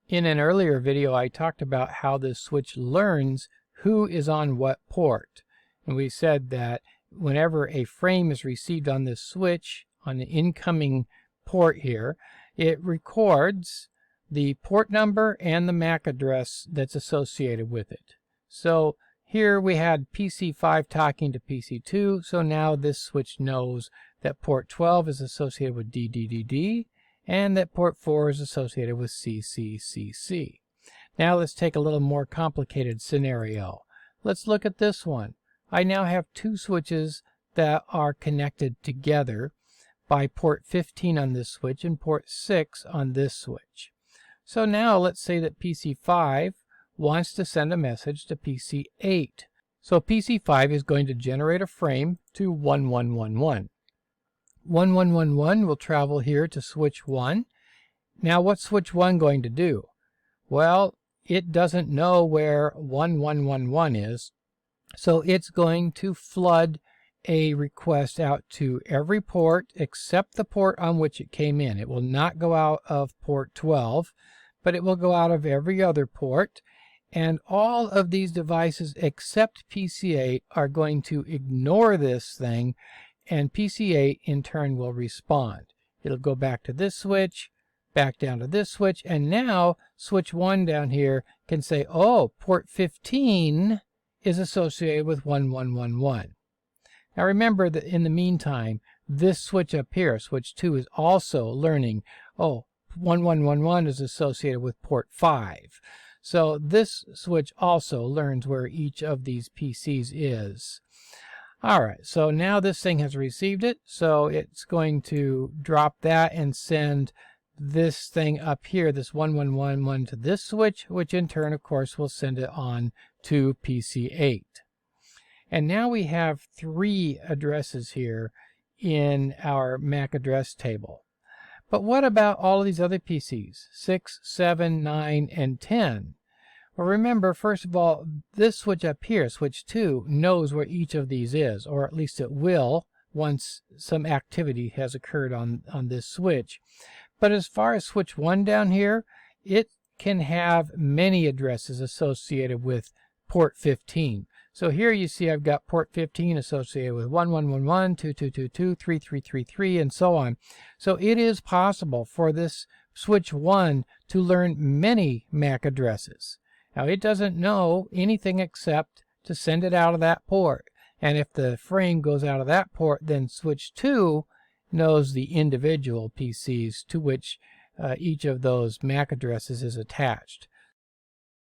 In an earlier video, I talked about how this switch learns who is on what port. And we said that whenever a frame is received on this switch, on the incoming port here, it records the port number and the MAC address that's associated with it. So here we had PC5 talking to PC2, so now this switch knows that port 12 is associated with DDDD, and that port 4 is associated with CCCC. Now let's take a little more complicated scenario. Let's look at this one. I now have two switches that are connected together by port 15 on this switch and port 6 on this switch. So now let's say that PC5 wants to send a message to PC8. So PC5 is going to generate a frame to 1111. 1111 will travel here to switch 1. Now what's switch 1 going to do? Well, it doesn't know where 1111 is, so it's going to flood a request out to every port except the port on which it came in. It will not go out of port 12, but it will go out of every other port, and all of these devices except PC8 are going to ignore this thing, and PC8 in turn will respond. It'll go back to this switch, back down to this switch, and now switch 1 down here can say, oh, port 15 is associated with 1111. Now remember that in the meantime, this switch up here, switch 2, is also learning, oh, 1111 is associated with port 5. So this switch also learns where each of these PCs is. Alright, so now this thing has received it, so it's going to drop that and send this thing up here, this 1111, to this switch, which in turn, of course, will send it on to PC8. And now we have 3 addresses here in our MAC address table. But what about all of these other PCs, 6, 7, 9, and 10? Well, remember, first of all, this switch up here, switch 2, knows where each of these is, or at least it will once some activity has occurred on this switch. But as far as switch 1 down here, it can have many addresses associated with port 15. So here you see I've got port 15 associated with 1111, 2222, 3333, and so on. So it is possible for this switch 1 to learn many MAC addresses. Now it doesn't know anything except to send it out of that port. And if the frame goes out of that port, then switch 2 knows the individual PCs to which each of those MAC addresses is attached.